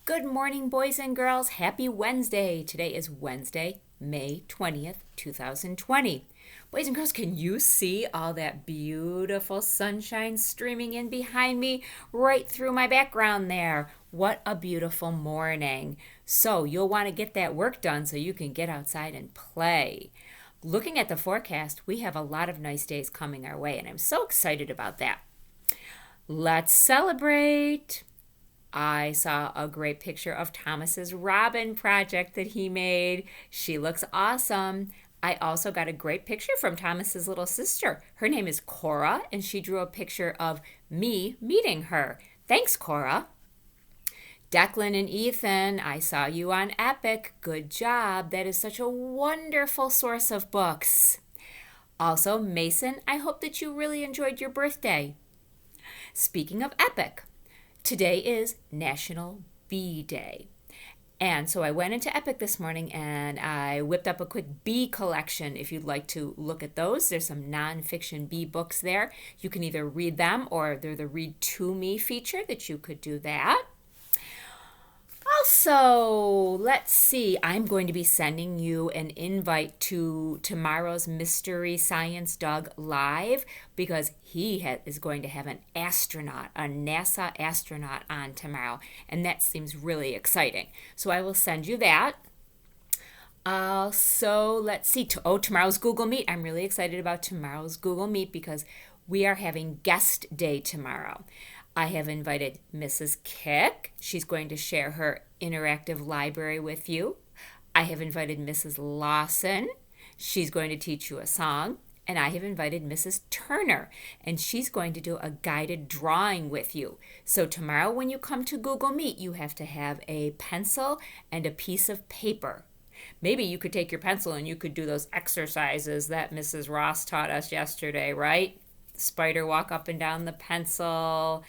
Good morning, boys and girls. Happy Wednesday. Today is Wednesday, May 20th, 2020. Boys and girls, can you see all that beautiful sunshine streaming in behind me right through my background there? What a beautiful morning. So you'll want to get that work done so you can get outside and play. Looking at the forecast, we have a lot of nice days coming our way, and I'm so excited about that. Let's celebrate. I saw a great picture of Thomas's robin project that he made. She looks awesome. I also got a great picture from Thomas's little sister. Her name is Cora, and she drew a picture of me meeting her. Thanks, Cora. Declan and Ethan, I saw you on Epic. Good job. That is such a wonderful source of books. Also, Mason, I hope that you really enjoyed your birthday. Speaking of Epic, today is National Bee Day. And so I went into Epic this morning and I whipped up a quick bee collection. If you'd like to look at those, there's some nonfiction bee books there. You can either read them or they're the Read to Me feature that you could do that. Also, let's see, I'm going to be sending you an invite to tomorrow's Mystery Science Dog Live because he is going to have an astronaut, a NASA astronaut on tomorrow, and that seems really exciting. So I will send you that. Also, let's see, tomorrow's Google Meet. I'm really excited about tomorrow's Google Meet because we are having guest day tomorrow. I have invited Mrs. Kick. She's going to share her interactive library with you. I have invited Mrs. Lawson. She's going to teach you a song. And I have invited Mrs. Turner, and she's going to do a guided drawing with you. So tomorrow when you come to Google Meet, you have to have a pencil and a piece of paper. Maybe you could take your pencil and you could do those exercises that Mrs. Ross taught us yesterday, right? Spider walk up and down the pencil,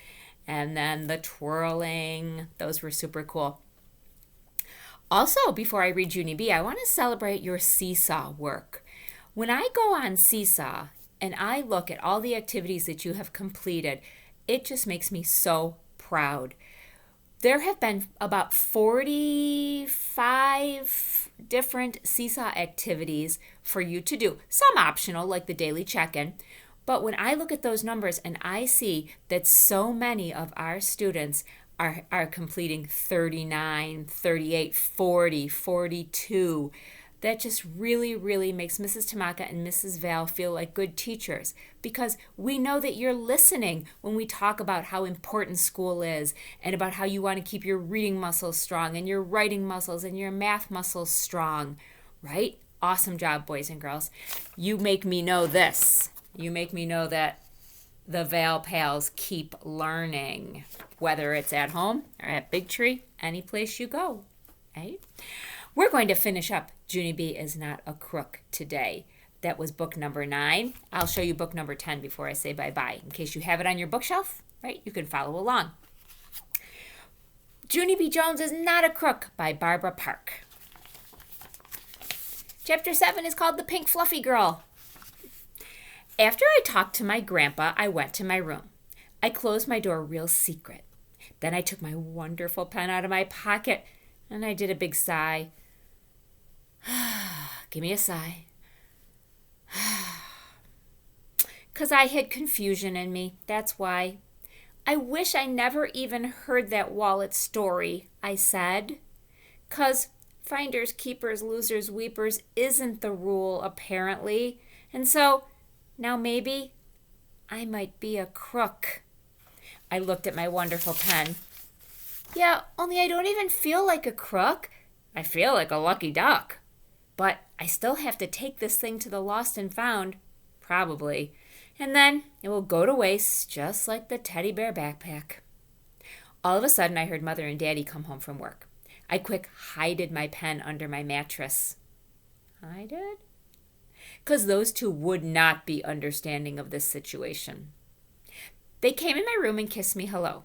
and then the twirling. Those were super cool. Also, before I read Junie B, I want to celebrate your Seesaw work. When I go on Seesaw and I look at all the activities that you have completed, it just makes me so proud. There have been about 45 different Seesaw activities for you to do, some optional like the daily check-in. But when I look at those numbers and I see that so many of our students are completing 39, 38, 40, 42, that just really, really makes Mrs. Tamaka and Mrs. Val feel like good teachers because we know that you're listening when we talk about how important school is and about how you want to keep your reading muscles strong and your writing muscles and your math muscles strong, right? Awesome job, boys and girls. You make me know this. You make me know that the Val Pals keep learning, whether it's at home or at Big Tree, any place you go, right? We're going to finish up Junie B is Not a Crook today. That was book number 9. I'll show you book number 10 before I say bye-bye. In case you have it on your bookshelf, right, you can follow along. Junie B. Jones is Not a Crook by Barbara Park. Chapter 7 is called The Pink Fluffy Girl. After I talked to my grandpa, I went to my room. I closed my door real secret. Then I took my wonderful pen out of my pocket, and I did a big sigh. Give me a sigh. 'Cause I had confusion in me, that's why. I wish I never even heard that wallet story, I said. 'Cause finders, keepers, losers, weepers isn't the rule, apparently. And so now maybe I might be a crook. I looked at my wonderful pen. Yeah, only I don't even feel like a crook. I feel like a lucky duck. But I still have to take this thing to the lost and found, probably. And then it will go to waste just like the teddy bear backpack. All of a sudden I heard Mother and Daddy come home from work. I quick hided my pen under my mattress. Hided? 'Cause those two would not be understanding of this situation. They came in my room and kissed me hello.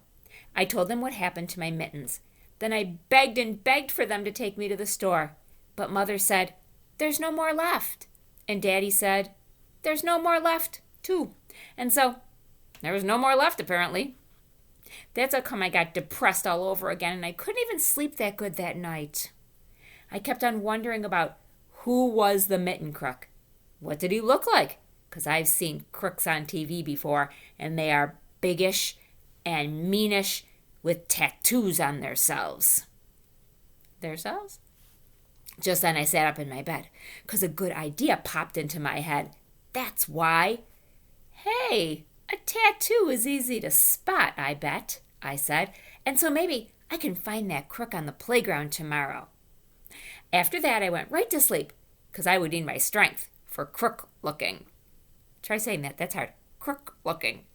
I told them what happened to my mittens. Then I begged and begged for them to take me to the store. But Mother said, "There's no more left." And Daddy said, "There's no more left, too." And so there was no more left, apparently. That's how come I got depressed all over again, and I couldn't even sleep that good that night. I kept on wondering about who was the mitten crook. What did he look like? Because I've seen crooks on TV before, and they are biggish and meanish with tattoos on themselves. Themselves? Just then I sat up in my bed, because a good idea popped into my head. That's why. Hey, a tattoo is easy to spot, I bet, I said, and so maybe I can find that crook on the playground tomorrow. After that, I went right to sleep, because I would need my strength for crook looking. Try saying that. That's hard. Crook looking.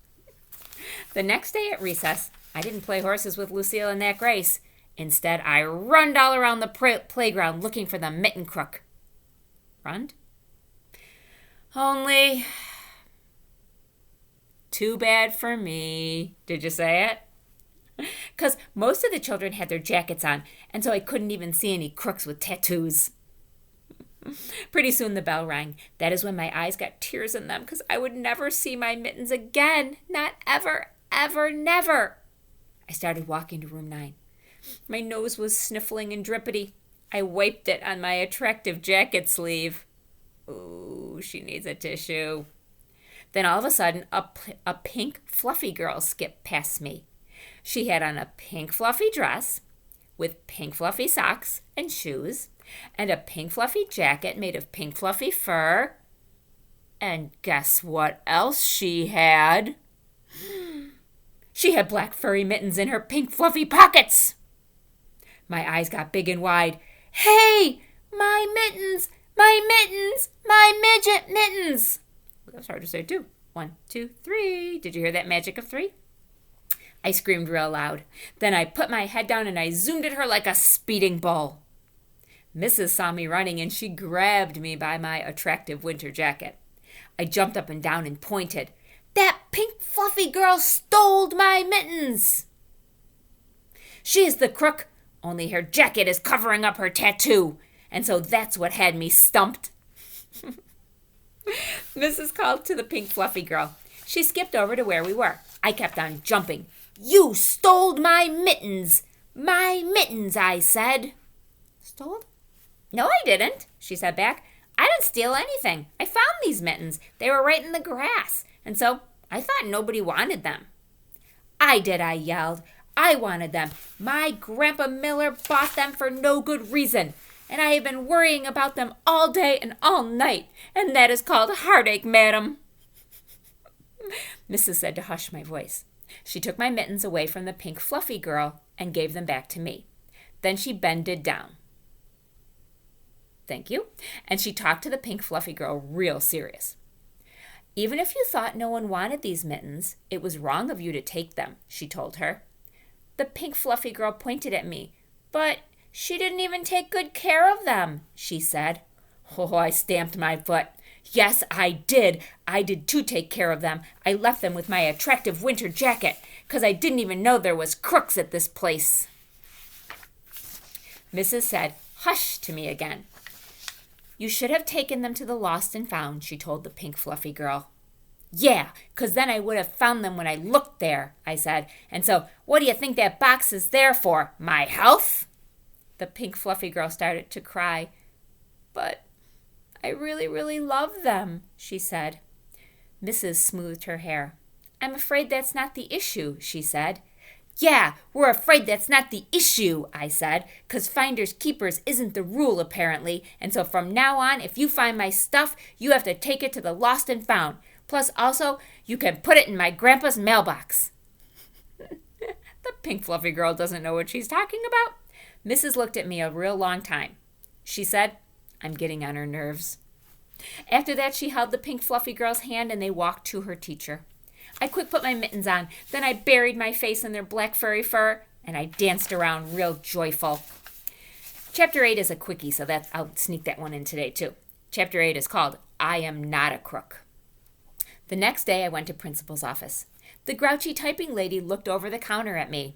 The next day at recess, I didn't play horses with Lucille and that Grace. Instead, I runned all around the playground looking for the mitten crook. Runned? Only too bad for me. Did you say it? Because most of the children had their jackets on, and so I couldn't even see any crooks with tattoos. Pretty soon the bell rang. That is when my eyes got tears in them, because I would never see my mittens again. Not ever, ever, never. I started walking to room 9. My nose was sniffling and drippity. I wiped it on my attractive jacket sleeve. Ooh, she needs a tissue. Then all of a sudden, a pink fluffy girl skipped past me. She had on a pink fluffy dress with pink fluffy socks and shoes and a pink fluffy jacket made of pink fluffy fur. And guess what else she had? She had black furry mittens in her pink fluffy pockets. My eyes got big and wide. Hey, my mittens, my mittens, my midget mittens. That was hard to say too. 1, 2, 3. Did you hear that magic of 3? I screamed real loud. Then I put my head down and I zoomed at her like a speeding bull. Mrs. saw me running and she grabbed me by my attractive winter jacket. I jumped up and down and pointed. That pink fluffy girl stole my mittens. She is the crook, only her jacket is covering up her tattoo, and so that's what had me stumped. Mrs. called to the pink fluffy girl. She skipped over to where we were. I kept on jumping. You stole my mittens. My mittens, I said. Stole? No, I didn't, she said back. I didn't steal anything. I found these mittens. They were right in the grass, and so I thought nobody wanted them. I did, I yelled. I wanted them. My Grandpa Miller bought them for no good reason, and I have been worrying about them all day and all night, and that is called heartache, madam. Mrs. said to hush my voice. She took my mittens away from the pink fluffy girl and gave them back to me. Then she bended down. Thank you. And she talked to the pink fluffy girl real serious. Even if you thought no one wanted these mittens, it was wrong of you to take them, she told her. The pink fluffy girl pointed at me. But she didn't even take good care of them, she said. Oh, I stamped my foot. Yes, I did. I did too take care of them. I left them with my attractive winter jacket, 'cause I didn't even know there was crooks at this place. Mrs. said, hush to me again. You should have taken them to the lost and found, she told the pink fluffy girl. Yeah, 'cause then I would have found them when I looked there, I said. And so, what do you think that box is there for? My health? The pink fluffy girl started to cry. But I really, really love them, she said. Mrs. smoothed her hair. I'm afraid that's not the issue, she said. Yeah, we're afraid that's not the issue, I said, 'cause finders keepers isn't the rule, apparently, and so from now on, if you find my stuff, you have to take it to the lost and found. Plus, also, you can put it in my grandpa's mailbox. The pink fluffy girl doesn't know what she's talking about. Mrs. looked at me a real long time. She said, I'm getting on her nerves. After that, she held the pink fluffy girl's hand and they walked to her teacher. I quick put my mittens on. Then I buried my face in their black furry fur and I danced around real joyful. Chapter 8 is a quickie, so I'll sneak that one in today too. Chapter 8 is called I Am Not a Crook. The next day, I went to principal's office. The grouchy typing lady looked over the counter at me.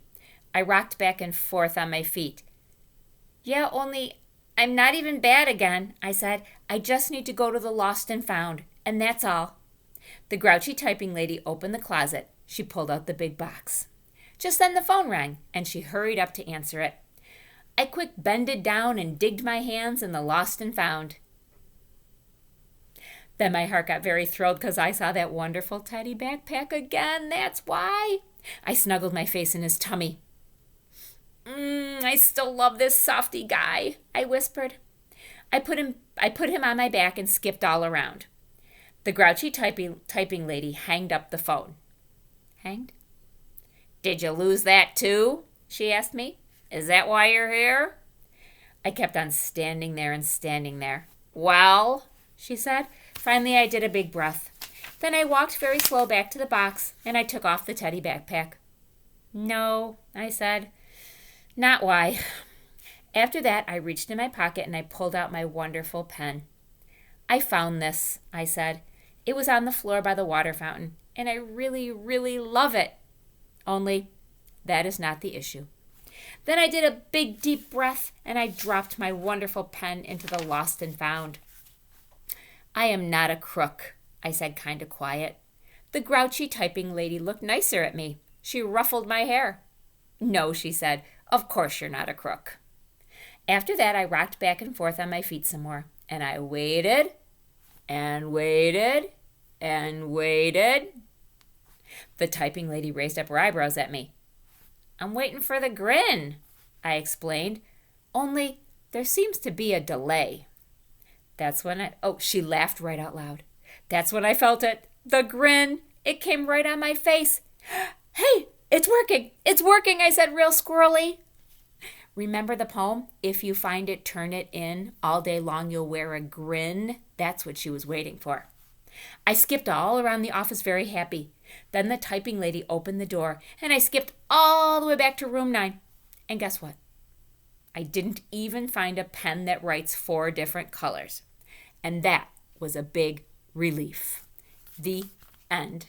I rocked back and forth on my feet. Yeah, only I'm not even bad again, I said. I just need to go to the lost and found, and that's all. The grouchy typing lady opened the closet. She pulled out the big box. Just then the phone rang, and she hurried up to answer it. I quick bended down and digged my hands in the lost and found. Then my heart got very thrilled because I saw that wonderful teddy backpack again. That's why. I snuggled my face in his tummy. I still love this softy guy, I whispered. I put him on my back and skipped all around. The grouchy typing lady hanged up the phone. Hanged? Did you lose that too? She asked me. Is that why you're here? I kept on standing there and standing there. Well, she said. Finally, I did a big breath. Then I walked very slow back to the box, and I took off the teddy backpack. No, I said. Not why. After that, I reached in my pocket and I pulled out my wonderful pen. I found this, I said. It was on the floor by the water fountain, and I really, really love it. Only, that is not the issue. Then I did a big, deep breath, and I dropped my wonderful pen into the lost and found. I am not a crook, I said kind of quiet. The grouchy typing lady looked nicer at me. She ruffled my hair. No, she said, of course you're not a crook. After that, I rocked back and forth on my feet some more, and I waited and waited and waited. The typing lady raised up her eyebrows at me. I'm waiting for the grin, I explained. Only there seems to be a delay. That's when she laughed right out loud. That's when I felt it. The grin. It came right on my face. Hey, it's working. It's working, I said real squirrely. Remember the poem? If you find it, turn it in. All day long you'll wear a grin. That's what she was waiting for. I skipped all around the office very happy. Then the typing lady opened the door, and I skipped all the way back to room 9. And guess what? I didn't even find a pen that writes 4 different colors. And that was a big relief. The end.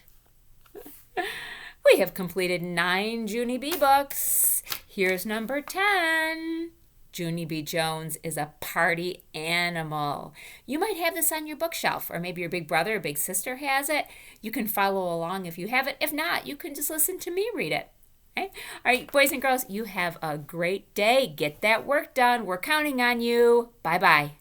We have completed 9 Junie B books. Here's number 10. Junie B. Jones is a party animal. You might have this on your bookshelf, or maybe your big brother or big sister has it. You can follow along if you have it. If not, you can just listen to me read it. Okay? All right, boys and girls, you have a great day. Get that work done. We're counting on you. Bye-bye.